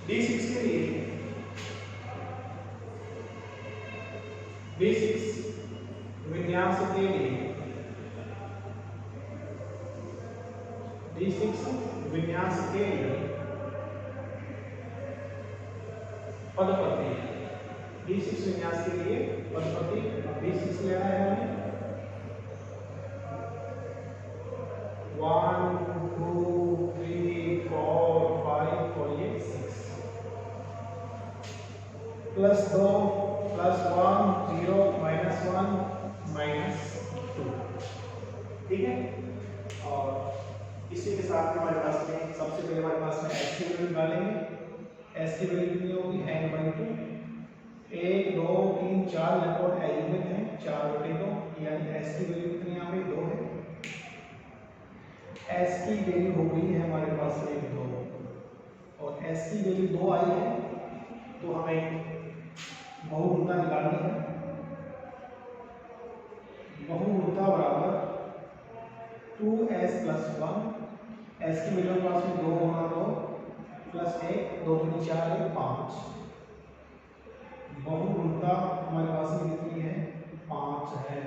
D6 के लिए D6 विन्यास के लिए D6 विन्यास के लिए पदपति D6 विन्यास के लिए पदपति D6 लेना है हमें 1 2 3 4 5 और ये 6 प्लस 2 प्लस 1 0 -1 -2 ठीक है। और इसी के साथ हमारे पास में सबसे पहले हमारे पास में एस की वैल्यू निकालेंगे। एस की वैल्यू कितनी होगी n/2 1 2 3 4 इलेक्ट्रॉन एलिमेंट हैं 4/2 यानी एस की वैल्यू कितनी यहाँ पे 2 है। एस की वैल्यू हो गई है हमारे पास में 2 और एस की वैल्यू 2 आई है तो हमें बहुगुणता निकालनी है। बहुगुणता बराबर 2s + 1 एस की वैल्यू हमारे पास में 2 गुणा 2 प्लस 1 2 3 4 1 5 बहुगुणता हमारे पास में कितनी है 5 है।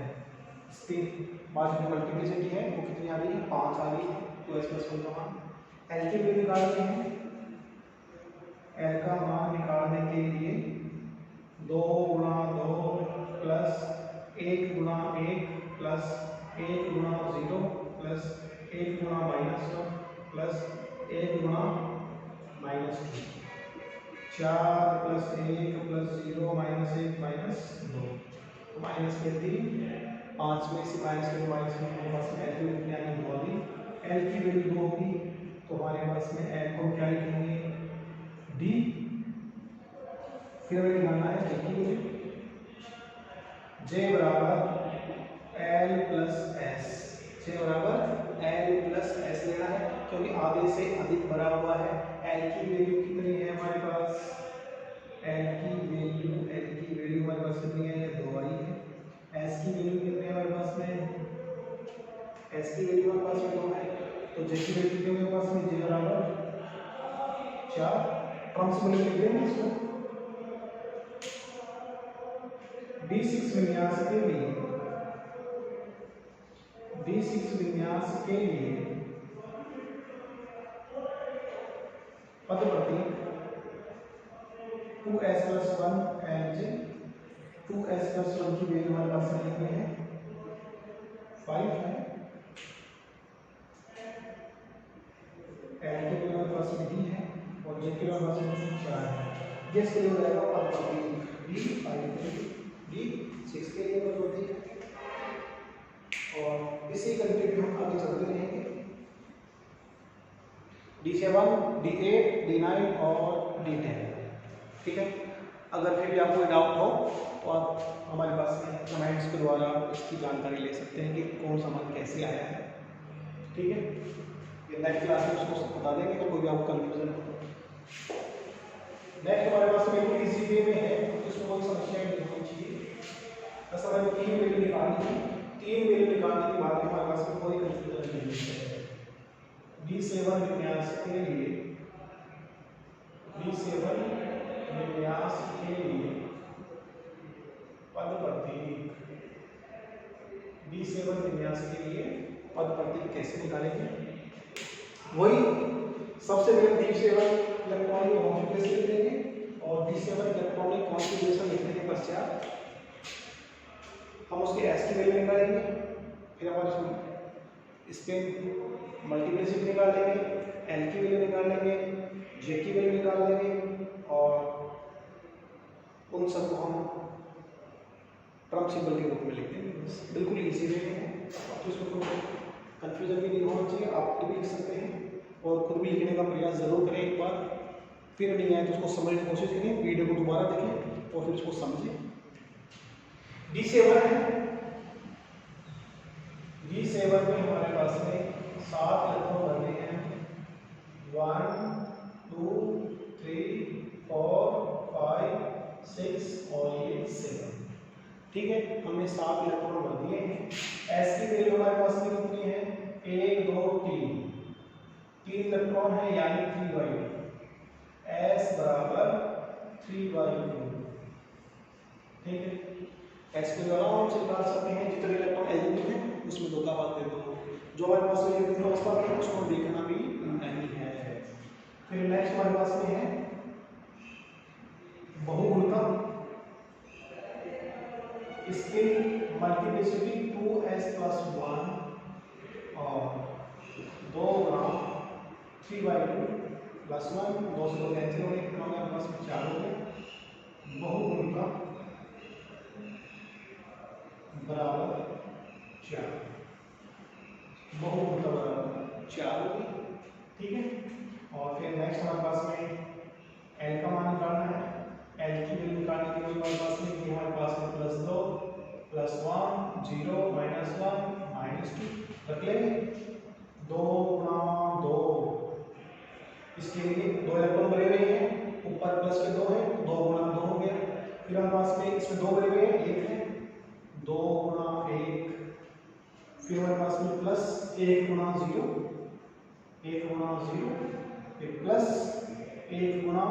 इसकी 5 की मल्टीप्लिसिटी है वो कितनी आ रही है 5 आ रही है। 2s + 1 का मान एल की वैल्यू निकालनी है। एल का मान निकालने के लिए 2 गुणा 2 प्लस 1 गुणा 1 प्लस 1 गुणा 0 प्लस 1 गुणा -1 प्लस 1 गुणा -2 4 प्लस 1 प्लस 0 -1 -2 तो माइनस के 3 5 में से माइनस के माइनस में हमारे पास में एल की वैल्यू कितनी आएगी 2 होगी। एल की वैल्यू 2 होगी तो हमारे पास में एल को क्या लिखेंगे डी। फिर हमें निकालना है जे की वैल्यू जे बराबर एल प्लस एस। जे बराबर एल प्लस एस लेना है क्योंकि आधे से अधिक भरा हुआ है। एल की वैल्यू कितनी है हमारे पास एल की वैल्यू हमारे पास कितनी है 2 आई है। एस की वैल्यू कितनी है हमारे पास में एस की वैल्यू हमारे पास में 2 है तो जे की वैल्यू कितनी है हमारे पास में जे बराबर 4 क्रम से लिख देंगे इसको। D6 विन्यास के लिए D6 विन्यास के लिए पदप्रति 2s + 1 एज 2s + 1 की वैल्यू हमारे पास में कितनी है 5 है। एल की वैल्यू हमारे पास में d है और जे की वैल्यू हमारे पास में 4 है। जिसके लिए हो जाएगा पदप्रति d5 D6 के लिए पदप्रति और इसी कंटेंट हम आगे चलते रहेंगे D7 D8 D9 और D10 ठीक है। अगर फिर भी आपको डाउट हो तो आप हमारे पास में कमेंट्स के द्वारा इसकी जानकारी ले सकते हैं कि कौन सा मान कैसे आया है ठीक है। ये नेक्स्ट क्लास में उसको बता देंगे तो कोई भी आपको कंफ्यूजन हो। नेक्स्ट हमारे पास में इजी वे में है इसमें कोई समस्या नहीं होनी चाहिए। बस हमें 3 वैल्यू निकालनी है। 3 वैल्यू निकालने के बाद हमारे पास में कोई कंफ्यूजन नहीं है। D7 विन्यास के लिए D7 विन्यास के लिए पद प्रतीक D7 विन्यास के लिए पद प्रतीक कैसे निकालेंगे वही सबसे पहले D7 इलेक्ट्रॉनिक कॉन्फ़िगरेशन लिख देंगे और D7 इलेक्ट्रॉनिक कॉन्फ़िगरेशन लिखने के पश्चात हम उसके S की वैल्यू निकालेंगे। फिर हमारे इस पे मल्टीप्लिसिटी निकाल लेंगे L की वैल्यू निकाल लेंगे J की वैल्यू निकाल लेंगे और उन सबको हम ट्रम सिंबल के रूप में लिख देंगे। बिल्कुल इजी वे है तो इसमें कोई कंफ्यूजन भी नहीं होना चाहिए। आप खुद भी लिख सकते हैं और खुद भी लिखने का प्रयास जरूर करें एक बार। फिर नहीं आए तो उसको समझने की कोशिश करें वीडियो को दोबारा देखें और फिर उसको समझें। D7 है D7 में हमारे पास में 7 इलेक्ट्रॉन भरने हैं 1 2 3 4 5 6 और ये 7 ठीक है। हमने 7 इलेक्ट्रॉन भर दिए हैं। S की वैल्यू हमारे पास में कितनी है 1 2 3 इलेक्ट्रॉन है यानी 3/2 S बराबर 3/2। ठीक है, s को आराम से निकाल सकते हैं, जितने इलेक्ट्रॉन एलिमेंट हैं उसमें 2 का भाग दे दो। जो हमारे पास ये इलेक्ट्रॉन अवस्था है उसको देखना भी नहीं है। फिर नेक्स्ट हमारे पास में है बहुगुणिता। इसकी मल्टीप्लिसिटी 2s+1 और 2 गुणा 3/2 प्लस 1, 2 से 2 कैंसिल हो गए, हमारे पास में 4 हो गए। बहुगुणिता बराबर 4, बहुगुणिता बराबर 4 होगी। ठीक है, और फिर नेक्स्ट हमारे पास में L का मान निकालना है। L की वैल्यू निकालने के लिए हमारे पास में ये हमारे पास में +2 +1 0 -1 -2 रख लेंगे। 2 गुणा 2, इसके लिए 2 इलेक्ट्रॉन भरे हुए हैं, ऊपर प्लस के 2 है, 2 गुणा 2 हो गया। फिर हमारे पास में इसमें 2 भरे हुए हैं, 1 है, 2 गुणा 1, फिर हमारे पास में प्लस 1 गुणा 0, 1 गुणा 0, फिर प्लस 1 गुणा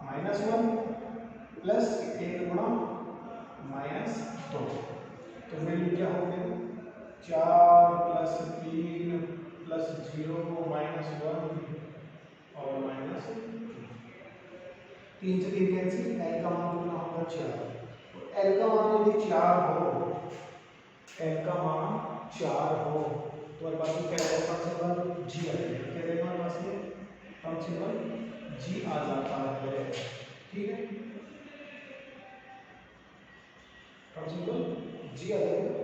-1 प्लस 1 गुणा -2। तो वैल्यू क्या हो गया? 4 + 3 + 0 -1 और -2। 3 से 3 कैंसिल, L का मान कितना होगा? 4। L का मान यदि 4 हो, L का मान 4 हो तो हमारे पास में क्या होगा? सिंबल G आ जाएगा। क्या देगा हमारे पास में? कम सिंबल G आ जाता है। ठीक है, कम सिंबल G आ जाएगा।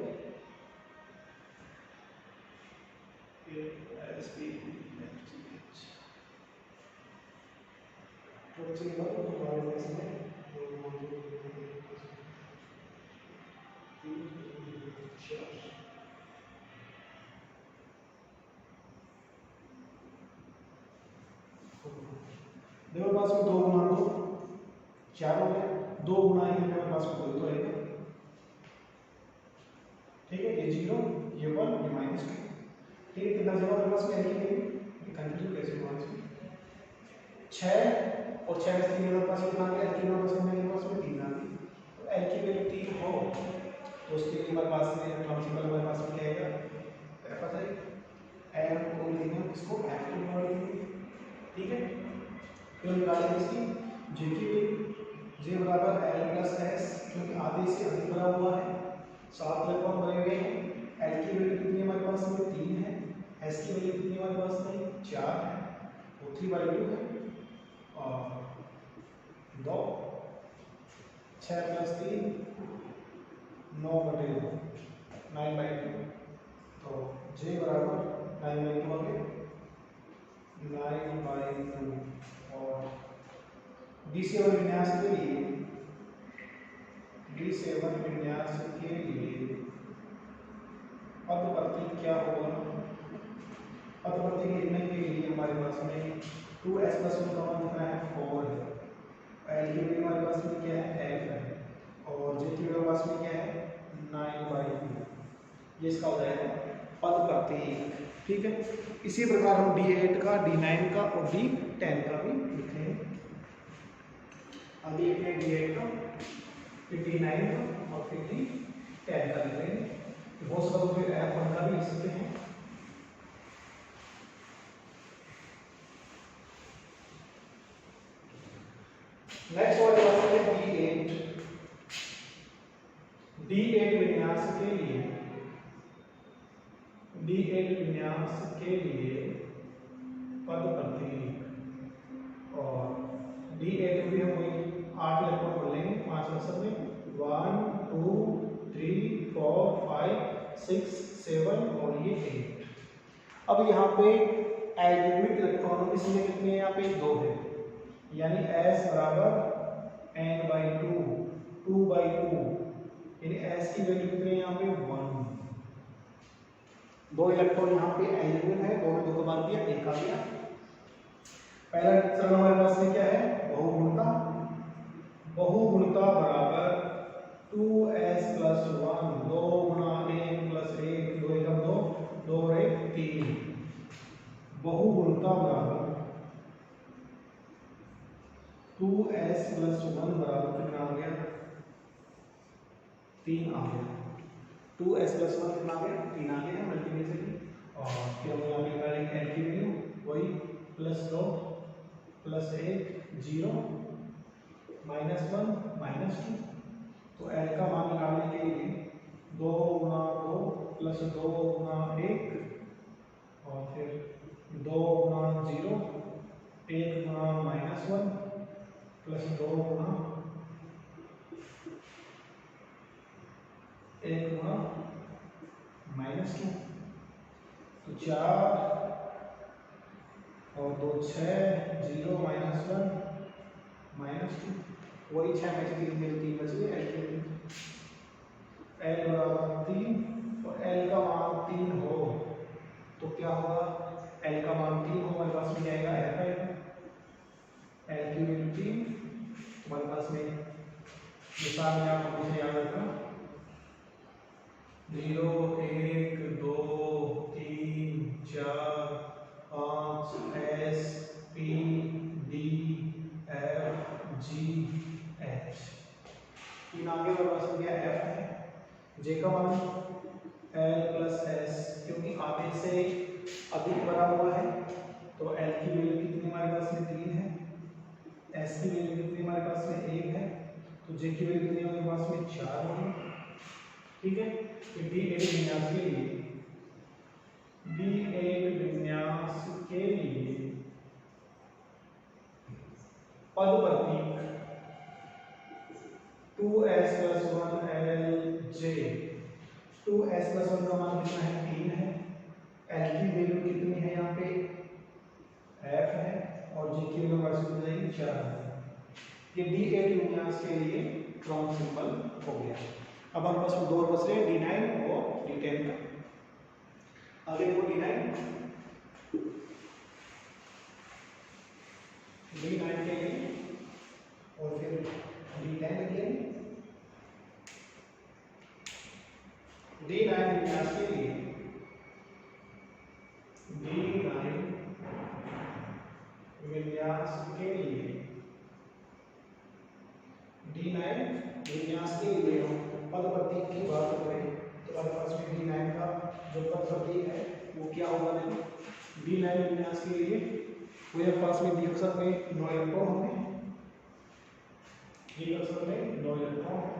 हमारे पास में मेरे पास में 2 गुणा 2 4 हो गया, 2 गुणा ये मेरे पास में 2 तो रहेगा। ठीक है, ये 0 ये 1 ये -2। ठीक है, कितना जमा मेरे पास में L की वैल्यू कंफ्यूजन कैसे हुआ इसमें? 6 और 6 में 3 मेरे पास कितना आ गया? L की वैल्यू मेरे पास में 3 आ गई। तो L की वैल्यू 3 हो तो उसके लिए हमारे पास में प्रिंसिपल हमारे पास में क्या आएगा? पता है M को लिखेंगे, इसको F के बराबर लिखेंगे। ठीक है, फिर निकालेंगे इसकी J की वैल्यू। J बराबर L + S, क्योंकि आधे से अधिक भरा हुआ है, 7 इलेक्ट्रॉन भरे हुए हैं। L की वैल्यू कितनी हमारे पास में? 3 है। S की वैल्यू कितनी हमारे पास में? 4 है, वो 3/2 है। और 2 6 + 3 9/2 9/2। तो J बराबर 9/2 हो गया, 9/2। और D7 विन्यास के लिए पदप्रतीक क्या होगा? पदप्रतीक लिखने के लिए हमारे पास में 2s+1 का मान कितना है? 4 है। L की वैल्यू हमारे पास में क्या है? F है। और J की वैल्यू हमारे पास में क्या है? 9/2। ये इसका हो जाएगा पदप्रतीक। ठीक है, इसी प्रकार हम D8 का, D9 का और D10 का भी लिखेंगे। अभी लिखेंगे D8 का, फिर D9 का और फिर D10 का लिखेंगे। बहुत सारे फिर F1 का भी लिख सकते हैं। नेक्स्ट हमारे पास है D8। D8 विन्यास के लिए पदप्रतीक, और D8 भी हम वही 8 इलेक्ट्रॉन पढ़ लेंगे 5 लक्षण में। 1 2 3 4 5 6 7 और ये 8। अब यहाँ पे एल्जेब्रिक इलेक्ट्रॉनों की संख्या कितनी है? यहाँ पे 2 है, यानी S बराबर n/2 2/2, यानी S की वैल्यू कितनी है? यहाँ पे 1। 2 इलेक्ट्रॉन यहाँ पे एल्जेब्रिक है, 2 में 2 को बार दिया, 1 आ गया। पहला चरण हमारे पास में क्या है? बहुगुणिता। बहुगुणिता बराबर 2s+1, 2 गुणा 1 + 1, 2 × 2, 2 और 1 3। बहुगुणिता बराबर 2s प्लस 1 बराबर कितना आ गया, 3 आ गया। 2s प्लस 1 कितना आ गया, 3 आ गया मल्टीप्लिकेशन। और फिर हम यहाँ पे निकालेंगे l की वैल्यू, वही +2 + 1 0 -1 -2। तो l का मान निकालने के लिए 2 गुणा 2 प्लस 2 गुणा 1 और फिर 2 गुणा 0 1 गुणा -1 प्लस 2 गुणा 1 गुणा -2। तो 4 और 2 6 0 -1 -2। वही 6 में से 3 बच गए l के, l बराबर 3। और l का मान 3 हो तो क्या होगा, l का मान 3 हो हमारे पास में आएगा f आएगा, l की वैल्यू 3। हमारे पास में निशान में आप हमेशा याद रखना 0 1 2 3 4 5 S P D F G H। तीन आगे हमारे पास हो गया F है, J का मान L प्लस S, क्योंकि आधे से अधिक बड़ा हुआ है तो L की वैल्यू कितनी हमारे पास में 3 है, S की वैल्यू कितनी हमारे पास में 1 है, तो J की वैल्यू कितनी हमारे पास में 4 होगी। ठीक है, तो D8 विन्यास के लिए पद प्रतीक 2s plus 1 LJ। 2s plus 1 का मान कितना है, 3 है। L की वैल्यू कितनी है यहाँ पे, F है, और J की वैल्यू हमारे पास जाएगी 4 है। ये D8 विन्यास के लिए क्रॉस सिंबल हो गया। अब हमारे पास दो बच रहे D9 और D10 का। आगे देखो D9 के लिए और फिर D10 के लिए। D9 विन्यास के लिए D9 विन्यास के लिए D9 विन्यास के लिए पद प्रतीक की बात करें तो हमारे पास में D9 का जो पद प्रतीक है वो क्या होगा, D9 विन्यास के लिए मेरे पास में डी अक्षर में 9 इलेक्ट्रॉन होंगे, डी अक्षर में 9 इलेक्ट्रॉन है।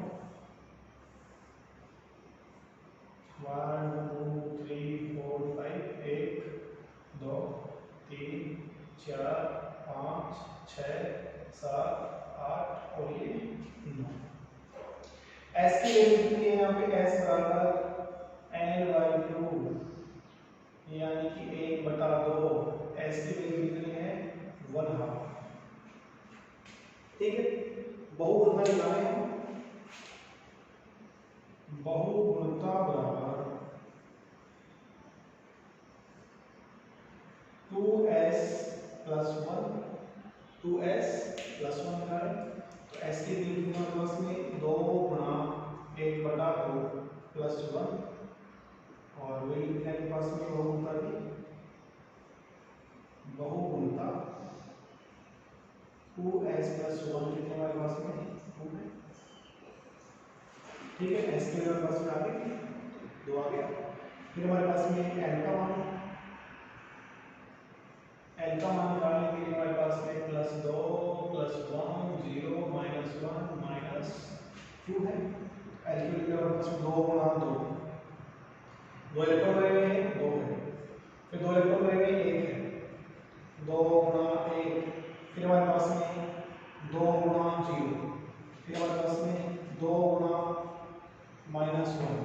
1 2 3 4 5 1 2 3 4 5 6 7 8 और ये 9। S की वैल्यू कितनी है यहाँ पे, S बराबर N/2 यानी कि 1/2। S की वैल्यू कितनी है, 1/2। ठीक है, बहुगुणता निकालें हम। बहुगुणता बराबर 2s प्लस 1 निकालें तो S की वैल्यू कितना होगा उसमें 2 गुणा 1/2 प्लस 1 और वही कितना के पास में बहुगुणता की बहुगुणता 2s प्लस 1 कितने हमारे पास में 2 है। ठीक है, S के हमारे पास में आ गया 2 आ गया। फिर हमारे पास में L का मान निकालने के लिए हमारे पास में +2 + 1 0 -1 -2 है। L की वैल्यू हमारे पास में 2 गुणा 2 इलेक्ट्रॉन रह गए हैं 2 है, फिर 2 इलेक्ट्रॉन रह गए 1 है, 2 गुणा 1, फिर हमारे पास में 2 गुणा 0, फिर हमारे पास में 2 गुणा -1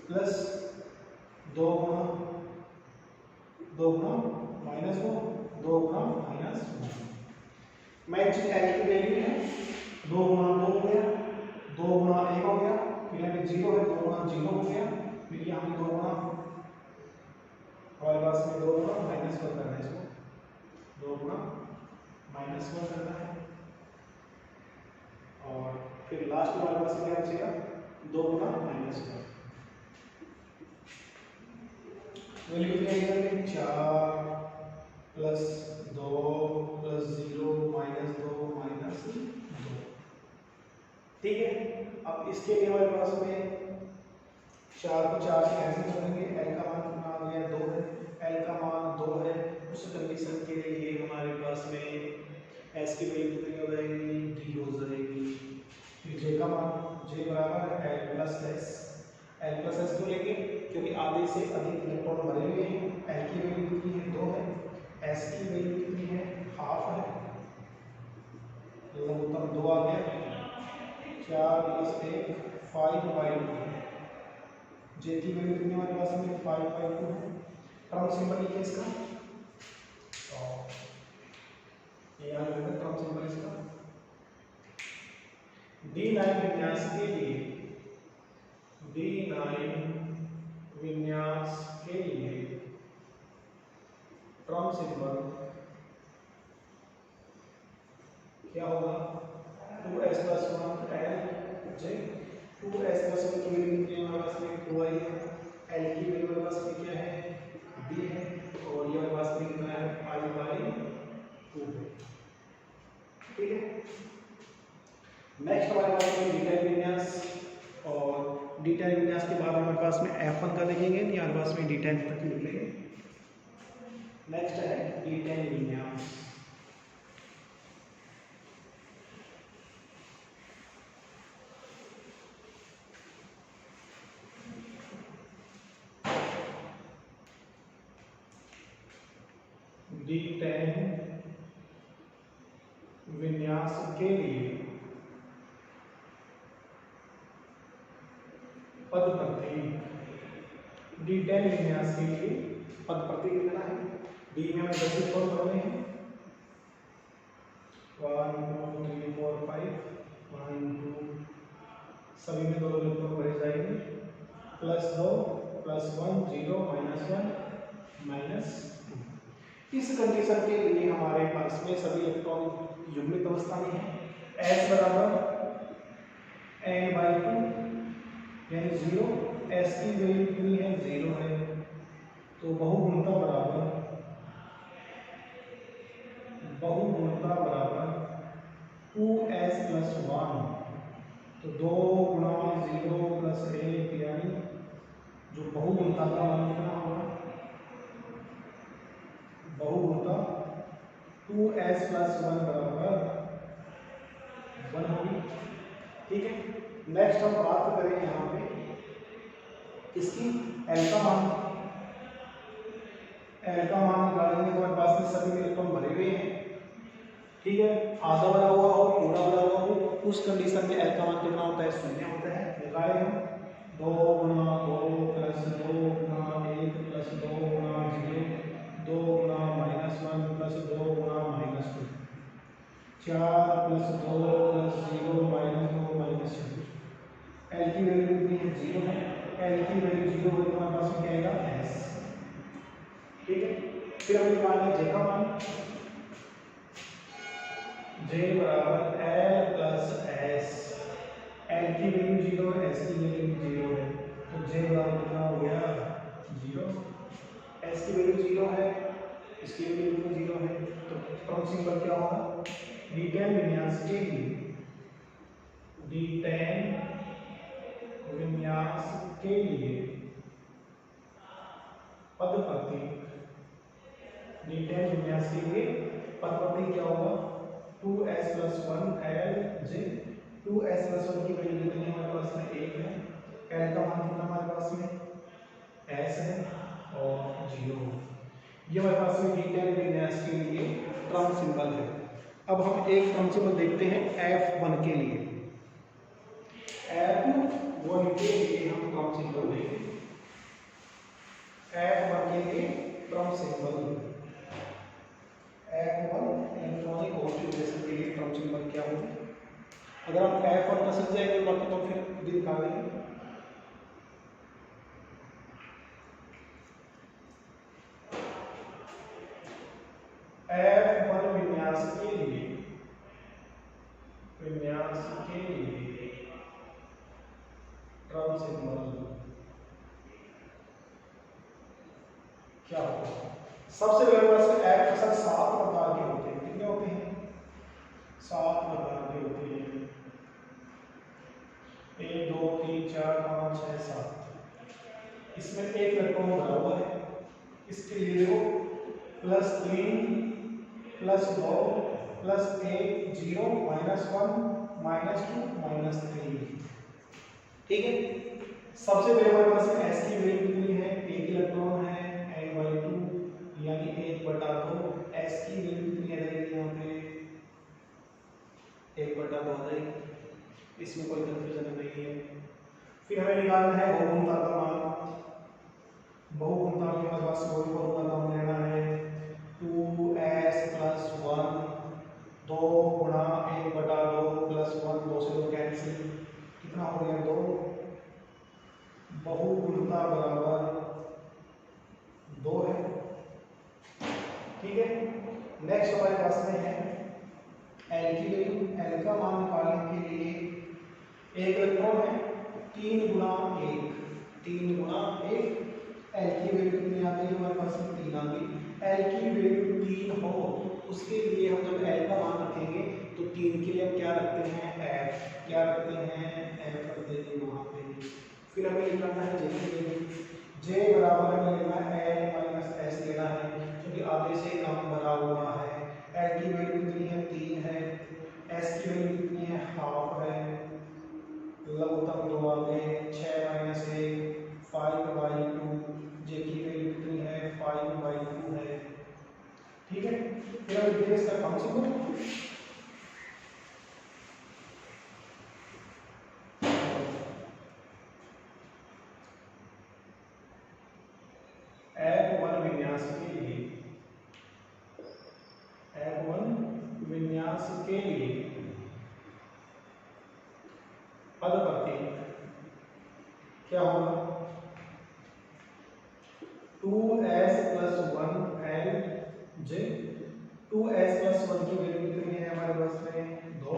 प्लस 2 गुणा -1 2 गुणा -1। मैं L की वैल्यू है 2 गुणा 2 हो गया, 2 गुणा 1 हो गया, फिर यहाँ पे 0 है 2 गुणा 0 हो गया, फिर यहाँ पे 2 गुणा हमारे पास में 2 गुणा -1 करना है, इसको 2 गुणा -1 करना है। और फिर लास्ट में हमारे पास क्या बचेगा 2 गुणा -1 वैल्यू कितनी आएगी 4 + 2 + 0 -2 इसके लिए हमारे पास में 4 को 4 से कैंसिल कर देंगे, एल का मान कितना आ गया 2 है, एल का मान 2 है। उस कंडीशन के लिए हमारे पास में एस की वैल्यू कितनी हो जाएगी, डी हो जाएगी। फिर जे का मान, जे बराबर L plus S, L plus S को लेंगे क्योंकि आधे से अधिक इलेक्ट्रॉन भरे हुए हैं। एल की वैल्यू कितनी है 2 है, एस की वैल्यू कितनी है हाफ है, लघुत्तम 2 आ गया, 4 प्लस 1 5/2, जे की वैल्यू कितनी हमारे पास में 5/2 है। क्रम सिंबल लिखिए इसका, यहाँ लिखा क्रम सिंबल इसका। D9 विन्यास के लिए, D9 विन्यास के लिए क्रम सिंबल क्या होगा, 2s + 1 l j, 2s + 1 की वैल्यू कितनी है हमारे पास में 2 आई है, l की वैल्यू हमारे पास में क्या है d है, और ये हमारे पास में कितना है pi/2 है। ठीक है, नेक्स्ट हमारे पास में D10 विन्यास, और D10 विन्यास के बाद हमारे पास में F1 का लिखेंगे, नहीं हमारे पास में D10 तक लिख लेंगे। नेक्स्ट है D10 विन्यास। D10 विन्यास के लिए पद प्रतीक, D10 विन्यास के लिए पद प्रतीक लिखना है। D में हमें 10 इलेक्ट्रॉन भरने हैं, 1 2 3 4 5, 1 2 सभी में 2 इलेक्ट्रॉन भरे जाएंगे, +2 +1 0 -1 -2। इस कंडीशन के लिए हमारे पास में सभी इलेक्ट्रॉन युग्मित अवस्था में है। S बराबर n/2 यानी 0, S की वैल्यू कितनी है 0 है, तो बहुगुणता बराबर 2s + 1, तो 2 × 0 + 1 यानी जो बहुगुणता का मान कितना होगा, बहुगुणता 2s + 1 बराबर 1 होगी। ठीक है, नेक्स्ट हम बात करें यहाँ पे इसकी एल का मान निकालेंगे, तो हमारे पास में सभी इलेक्ट्रॉन भरे हुए हैं। ठीक है, आधा भरा हुआ हो पूरा भरा हुआ हो, उस कंडीशन में एल का मान कितना होता है 0 होता है। निकाले हम 2 × 2 + 2 × 1 + 2 × 0, 2 × -1 + 2 × -2, 4 + 2 + 0 -2 -2। एल की वैल्यू कितनी है 0 है, एल की वैल्यू 0 होने हमारे पास में क्या आएगा एस। ठीक है, फिर हम निकालना जे का मान, जे बराबर एल प्लस एस, एल की वैल्यू 0 है, एस की वैल्यू 0 है, तो जे बराबर कितना हो गया 0, एस की वैल्यू 0 है, इसकी वैल्यू 0 है, तो क्रम सिंबल क्या होगा, D10 विन्यास के लिए, D10 विन्यास के लिए पद प्रतीक, D10 विन्यास के लिए पद प्रतीक क्या होगा 2s + 1 l j, 2s + 1 की वैल्यू कितनी है हमारे पास में 1 है, l का मान कितना हमारे पास में s है और 0। ये हमारे पास में D10 विन्यास के लिए क्रम सिंबल है। अब हम एक क्रम सिंबल देखते हैं F1 के लिए। F1 के लिए हम क्रम सिंबल देखेंगे, F1 के लिए क्रम सिंबल, F1 इलेक्ट्रॉनिक कॉन्फ़िगरेशन के लिए क्रम सिंबल क्या होगा। अगर हम F1 का समझ जाएंगे बाकी तो फिर भी दिखा देंगे। F1 विन्यास के लिए क्रम सिंबल क्या होगा। सबसे पहले पास F के साथ 7 प्रकार के होते हैं, कितने होते हैं 7 प्रकार के होते हैं, 1 प्लस 3 प्लस 2 प्लस 1 0 -1 -2 -3। ठीक है, सबसे पहले हमारे पास में s की वैल्यू कितनी है, एक इलेक्ट्रॉन है n/2 यानी 1/2। s की वैल्यू कितनी आ जाएगी यहाँ पे 1/2 आ जाएगी, इसमें कोई कंफ्यूजन नहीं है। फिर हमें निकालना है बहुगुणता का मान। बहुगुणता के हमारे पास कोई फॉर्मूला का हमें लेना है 2s + 1 2 गुणा 1/2 प्लस 1 2 से 2 कैंसिल, कितना हो गया 2। बहुगुणता बराबर 2 है। ठीक है, नेक्स्ट हमारे पास में है एल की वैल्यू। एल का मान निकालने के लिए एक इलेक्ट्रॉन है 3 गुणा 1 3 गुणा 1। एल की वैल्यू कितनी आ गई हमारे पास में 3 आ गई। एल की वैल्यू 3 हो उसके लिए हम जब एल का मान रखेंगे तो 3 के लिए हम क्या रखते हैं एफ, क्या रखते हैं एफ रख देंगे वहां पे। फिर हमें निकालना है जे की वैल्यू। जे बराबर हमें लेना है एल माइनस एस लेना है क्योंकि आधे से कम भरा हुआ है। एल की वैल्यू कितनी है 3 है, एस की वैल्यू कितनी है हाफ है, लघुत्तम 2 आ गए 6 - 1 5/2। जे की वैल्यू कितनी है 5/2 है। ठीक है, फिर हम लिखेंगे इसका फंक्शन F1 विन्यास के लिए, F1 विन्यास के लिए पद प्रत्येक क्या होगा 2s + 1 L J। 2s + 1 की वैल्यू कितनी है हमारे पास में 2।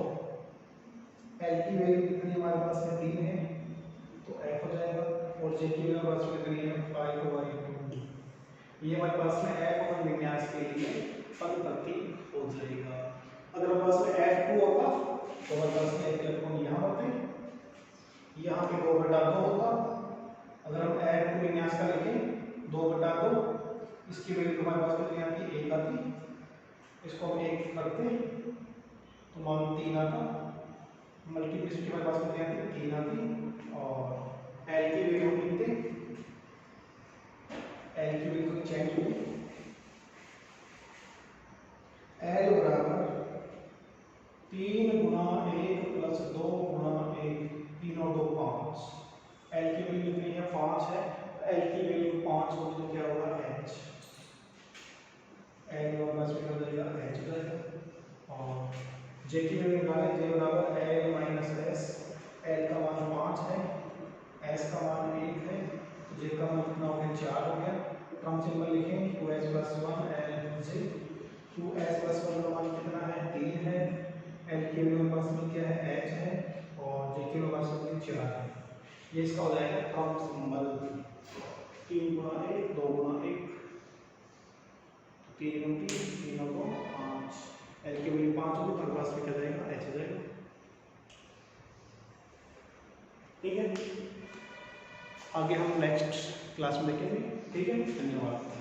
L की वैल्यू कितनी है हमारे पास में 3 है तो F हो जाएगा, और J की वैल्यू हमारे पास में कितनी है 5/2। ये हमारे पास में F1 विन्यास के लिए पद प्रतीक हो जाएगा। अगर हमारे पास में F2 होता तो हमारे पास में एक इलेक्ट्रॉन यहाँ होते, यहाँ पे 2/2 होता। अगर हम F2 विन्यास का लिखें 2/2, इसकी वैल्यू हमारे पास कितनी आती 1 आती, इसको हम 1 करते तो मान 3 आता। मल्टीप्लिसिटी हमारे पास कितनी आती 3 आती। और L की वैल्यू हम लिखते, L की वैल्यू चेंज हुई, L बराबर 3 गुणा 1 प्लस 2 गुणा 1 3 और 2 5। L की वैल्यू कितनी है 5 है, L की वैल्यू 5 होगी तो क्या होगा H। L और प्लस में हो जाएगा H हो जाएगा। और J की वैल्यू निकालें, J बराबर L माइनस S। L का मान 5 है, S का मान 1 है तो J का मान कितना हो गया 4 हो गया। क्रम सिंबल लिखें 2s + 1 L J। 2s + 1 का मान कितना है 3 है, L की वैल्यू पास में क्या है H है, और J की वैल्यू पास में 4 है। ये इसका हो जाएगा क्रम सिंबल 3 गुणा 1 2 गुणा 1 3 × 3 3 और 2 5। L की वैल्यू 5 होगी तो पास में क्या जाएगा H हो जाएगा। ठीक है, आगे हम नेक्स्ट क्लास में देखेंगे। ठीक है, धन्यवाद।